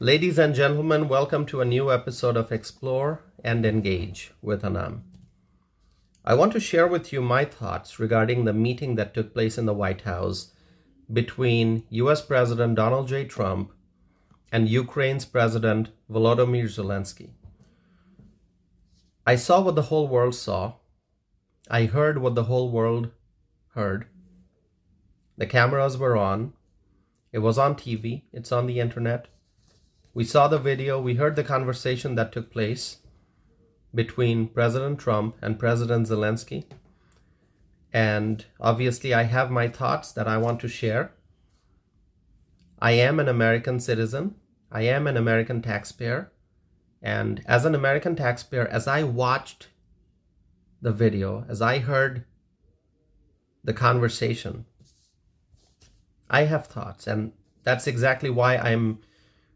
Ladies and gentlemen, welcome to a new episode of Explore and Engage with Anam. I want to share with you my thoughts regarding the meeting that took place in the White House between US President Donald J. Trump and Ukraine's President Volodymyr Zelensky. I saw what the whole world saw. I heard what the whole world heard. The cameras were on. It was on TV. It's on the internet. We saw the video, we heard the conversation that took place between President Trump and President Zelensky. And obviously I have my thoughts that I want to share. I am an American citizen. I am an American taxpayer. And as an American taxpayer, as I watched the video, as I heard the conversation, I have thoughts. And that's exactly why I'm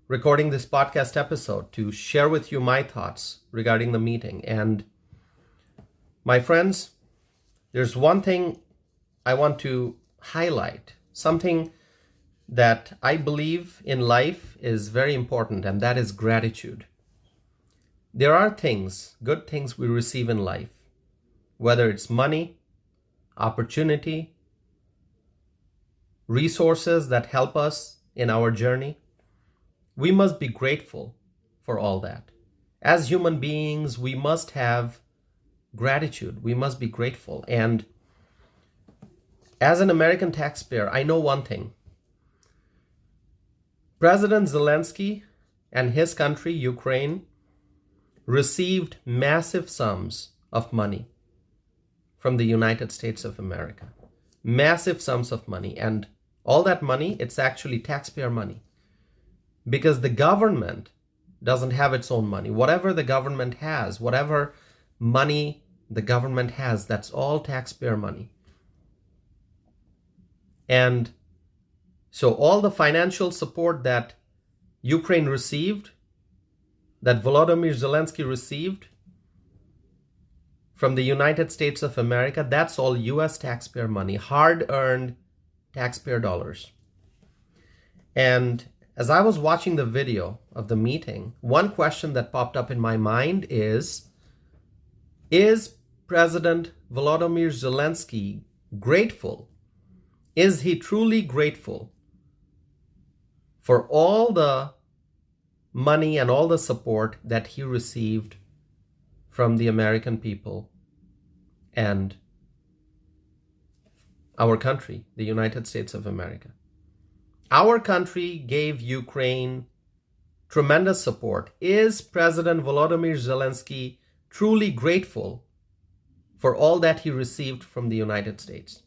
recording this podcast episode, to share with you my thoughts regarding the meeting. And my friends, there's one thing I want to highlight, something that I believe in life is very important, and that is gratitude. There are things, good things we receive in life, whether it's money, opportunity, resources that help us in our journey. We must be grateful for all that. As human beings, we must have gratitude. We must be grateful. And as an American taxpayer, I know one thing. President Zelensky and his country, Ukraine, received massive sums of money from the United States of America. Massive sums of money. And all that money, it's actually taxpayer money. Because the government doesn't have its own money. Whatever the government has, whatever money the government has, that's all taxpayer money. And so all the financial support that Ukraine received, that Volodymyr Zelensky received from the United States of America, that's all US taxpayer money, hard-earned taxpayer dollars. And as I was watching the video of the meeting, one question that popped up in my mind is President Volodymyr Zelensky grateful? Is he truly grateful for all the money and all the support that he received from the American people and our country, the United States of America? Our country gave Ukraine tremendous support. Is President Volodymyr Zelensky truly grateful for all that he received from the United States?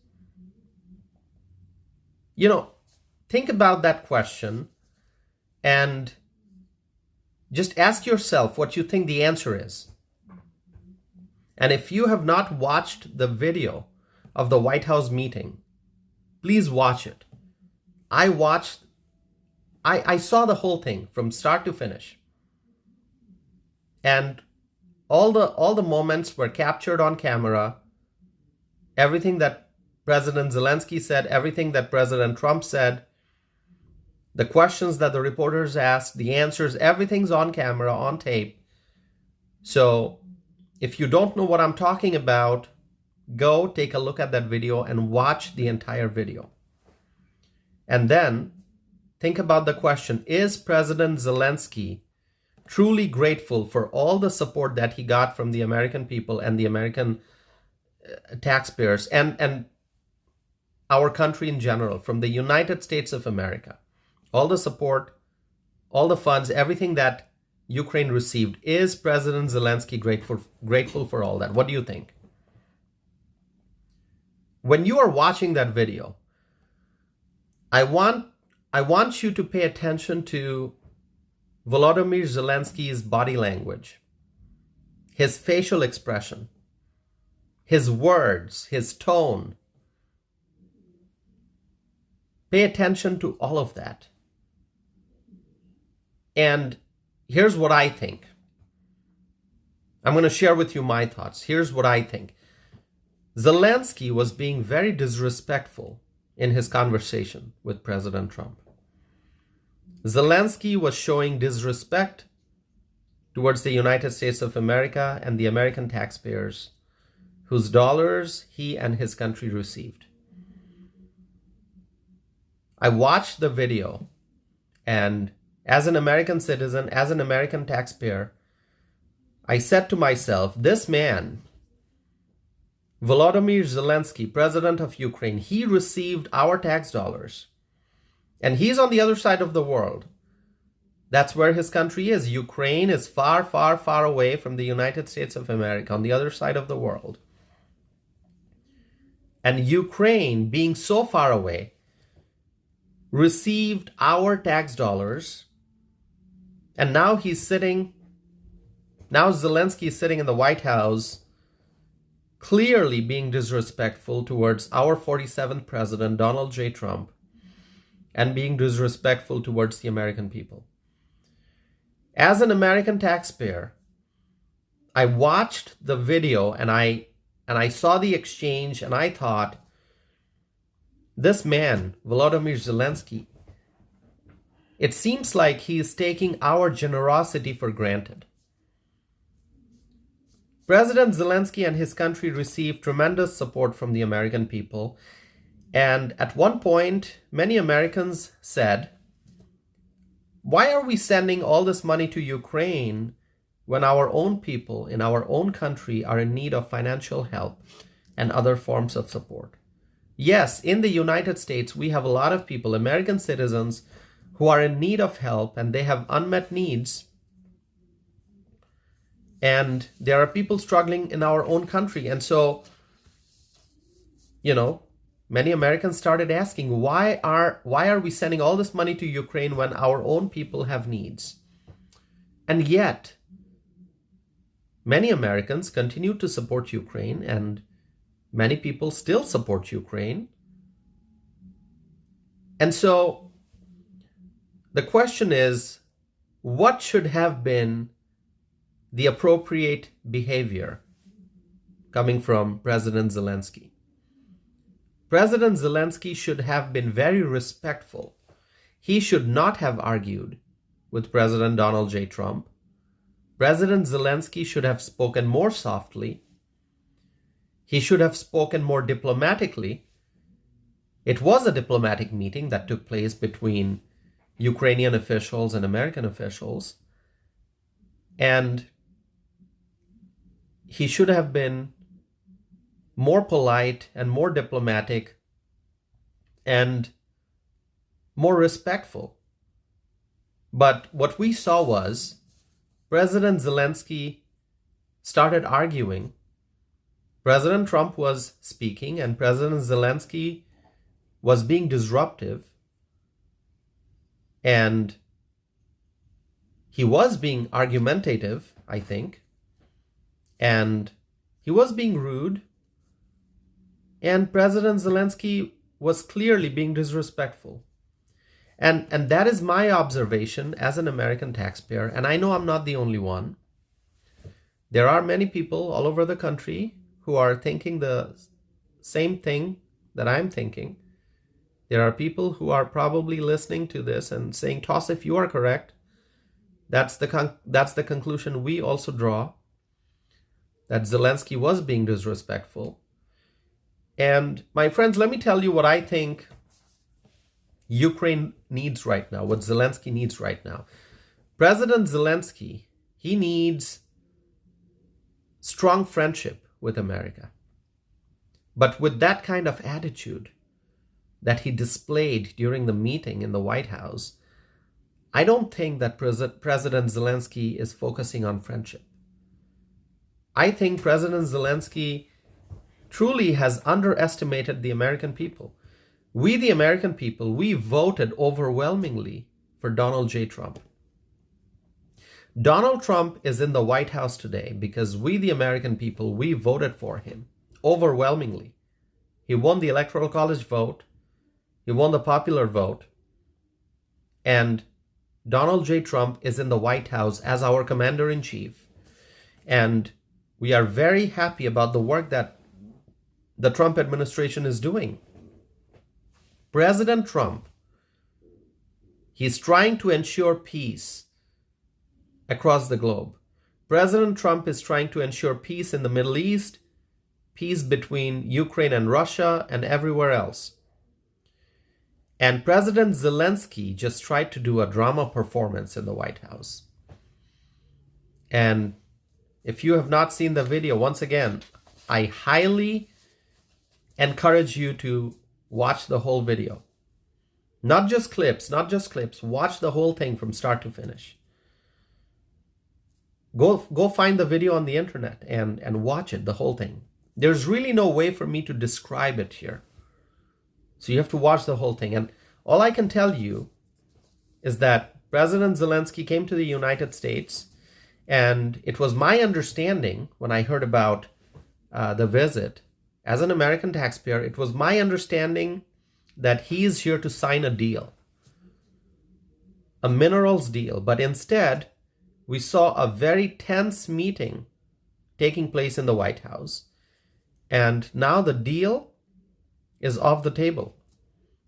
Think about that question and just ask yourself what you think the answer is. And if you have not watched the video of the White House meeting, please watch it. I saw the whole thing from start to finish. And all the moments were captured on camera. Everything that President Zelensky said, everything that President Trump said, the questions that the reporters asked, the answers, everything's on camera, on tape. So if you don't know what I'm talking about, go take a look at that video and watch the entire video. And then think about the question, is President Zelensky truly grateful for all the support that he got from the American people and the American taxpayers and our country in general, from the United States of America? All the support, all the funds, everything that Ukraine received, is President Zelensky grateful for all that? What do you think? When you are watching that video, I want you to pay attention to Volodymyr Zelensky's body language, his facial expression, his words, his tone. Pay attention to all of that. And here's what I think. I'm going to share with you my thoughts. Here's what I think. Zelensky was being very disrespectful in his conversation with President Trump. Zelensky was showing disrespect towards the United States of America and the American taxpayers whose dollars he and his country received. I watched the video, and as an American citizen, as an American taxpayer, I said to myself, this man, Volodymyr Zelensky, president of Ukraine, he received our tax dollars. And he's on the other side of the world. That's where his country is. Ukraine is far, far, far away from the United States of America, on the other side of the world. And Ukraine, being so far away, received our tax dollars. And now Zelensky is sitting in the White House, clearly being disrespectful towards our 47th president, Donald J. Trump, and being disrespectful towards the American people. As an American taxpayer, I watched the video and I saw the exchange, and I thought, this man, Volodymyr Zelensky, it seems like he is taking our generosity for granted. President Zelensky and his country received tremendous support from the American people. And at one point, many Americans said, why are we sending all this money to Ukraine when our own people in our own country are in need of financial help and other forms of support? Yes, in the United States, we have a lot of people, American citizens, who are in need of help, and they have unmet needs. And there are people struggling in our own country. And so, many Americans started asking, why are we sending all this money to Ukraine when our own people have needs? And yet, many Americans continue to support Ukraine, and many people still support Ukraine. And so, the question is, what should have been the appropriate behavior coming from President Zelensky? President Zelensky should have been very respectful. He should not have argued with President Donald J. Trump. President Zelensky should have spoken more softly. He should have spoken more diplomatically. It was a diplomatic meeting that took place between Ukrainian officials and American officials. And he should have been more polite and more diplomatic and more respectful. But what we saw was President Zelensky started arguing. President Trump was speaking, and President Zelensky was being disruptive, and he was being argumentative, I think, and he was being rude, and President Zelensky was clearly being disrespectful. And that is my observation as an American taxpayer, and I know I'm not the only one. There are many people all over the country who are thinking the same thing that I'm thinking. There are people who are probably listening to this and saying, Tausif, you are correct. That's the conclusion we also draw, that Zelensky was being disrespectful. And my friends, let me tell you what I think Ukraine needs right now, what Zelensky needs right now. President Zelensky, he needs strong friendship with America. But with that kind of attitude that he displayed during the meeting in the White House, I don't think that President Zelensky is focusing on friendship. I think President Zelensky truly has underestimated the American people. We, the American people, we voted overwhelmingly for Donald J. Trump. Donald Trump is in the White House today because we, the American people, we voted for him overwhelmingly. He won the Electoral College vote. He won the popular vote. And Donald J. Trump is in the White House as our commander-in-chief. And we are very happy about the work that the Trump administration is doing. President Trump, He's trying to ensure peace across the globe. President Trump is trying to ensure peace in the Middle East, peace between Ukraine and Russia, and everywhere else. And President Zelensky just tried to do a drama performance in the White House. And if you have not seen the video, once again, I highly encourage you to watch the whole video. Not just clips, watch the whole thing from start to finish. Go find the video on the internet and watch it, the whole thing. There's really no way for me to describe it here. So you have to watch the whole thing. And all I can tell you is that President Zelensky came to the United States, and it was my understanding when I heard about the visit, as an American taxpayer, it was my understanding that he is here to sign a deal, a minerals deal. But instead, we saw a very tense meeting taking place in the White House. And now the deal is off the table.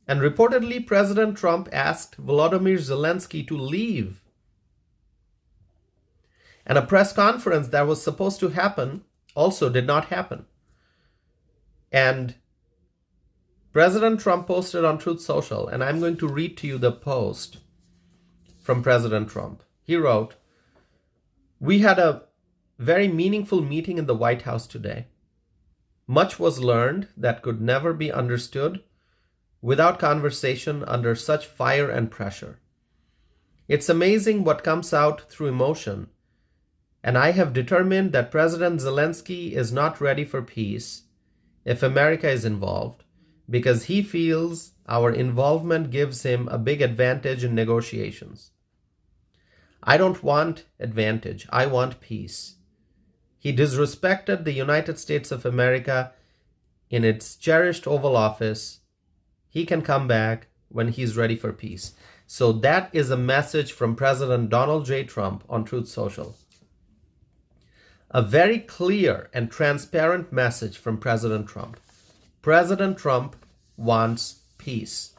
And reportedly, President Trump asked Volodymyr Zelensky to leave. And a press conference that was supposed to happen also did not happen. And President Trump posted on Truth Social, and I'm going to read to you the post from President Trump. He wrote, "We had a very meaningful meeting in the White House today. Much was learned that could never be understood without conversation under such fire and pressure. It's amazing what comes out through emotion, and I have determined that President Zelensky is not ready for peace if America is involved, because he feels our involvement gives him a big advantage in negotiations. I don't want advantage, I want peace. He disrespected the United States of America in its cherished Oval Office. He can come back when he's ready for peace." So that is a message from President Donald J. Trump on Truth Social. A very clear and transparent message from President Trump. President Trump wants peace.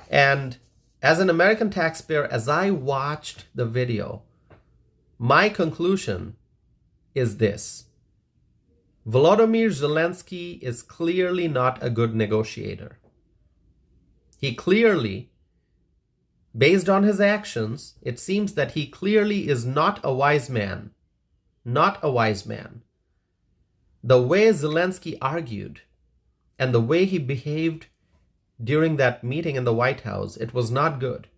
And as an American taxpayer, as I watched the video, my conclusion is this: Volodymyr Zelensky is clearly not a good negotiator. He clearly, based on his actions, it seems that he clearly is not a wise man. Not a wise man. The way Zelensky argued and the way he behaved during that meeting in the White House, it was not good.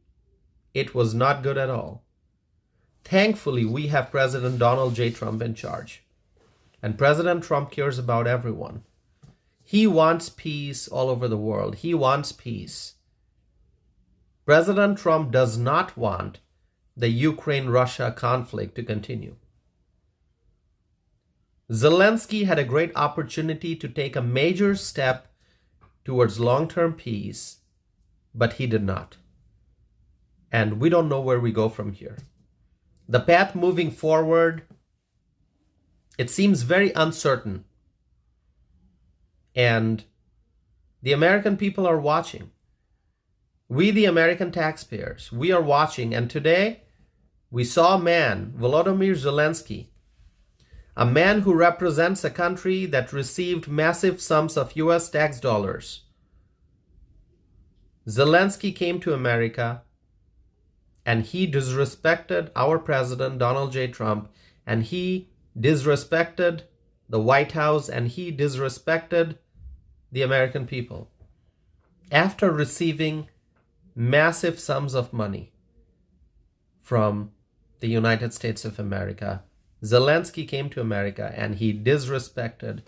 It was not good at all. Thankfully, we have President Donald J. Trump in charge. And President Trump cares about everyone. He wants peace all over the world. He wants peace. President Trump does not want the Ukraine-Russia conflict to continue. Zelensky had a great opportunity to take a major step towards long-term peace, but he did not. And we don't know where we go from here. The path moving forward, it seems very uncertain. And the American people are watching. We, the American taxpayers, we are watching. And today, we saw a man, Volodymyr Zelensky, a man who represents a country that received massive sums of US tax dollars. Zelensky came to America and he disrespected our president, Donald J. Trump, and he disrespected the White House, and he disrespected the American people. After receiving massive sums of money from the United States of America, Zelensky came to America and he disrespected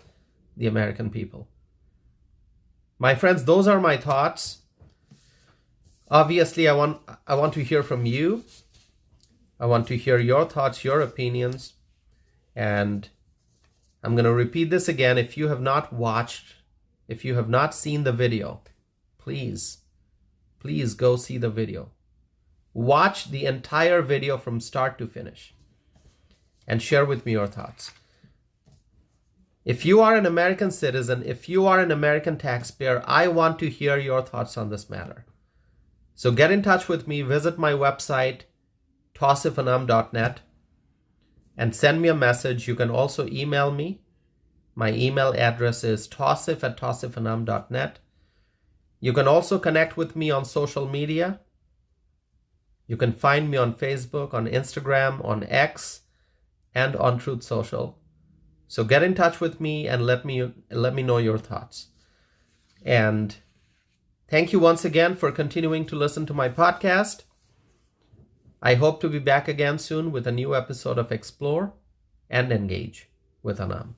the American people. My friends, those are my thoughts. Obviously, I want to hear from you. I want to hear your thoughts, your opinions. And I'm going to repeat this again. If you have not watched, if you have not seen the video, please go see the video. Watch the entire video from start to finish and share with me your thoughts. If you are an American citizen, if you are an American taxpayer, I want to hear your thoughts on this matter. So get in touch with me, visit my website, tausifanam.net, and send me a message. You can also email me. My email address is tausif@tausifanam.net. You can also connect with me on social media. You can find me on Facebook, on Instagram, on X, and on Truth Social. So get in touch with me and let me know your thoughts. And thank you once again for continuing to listen to my podcast. I hope to be back again soon with a new episode of Explore and Engage with Anam.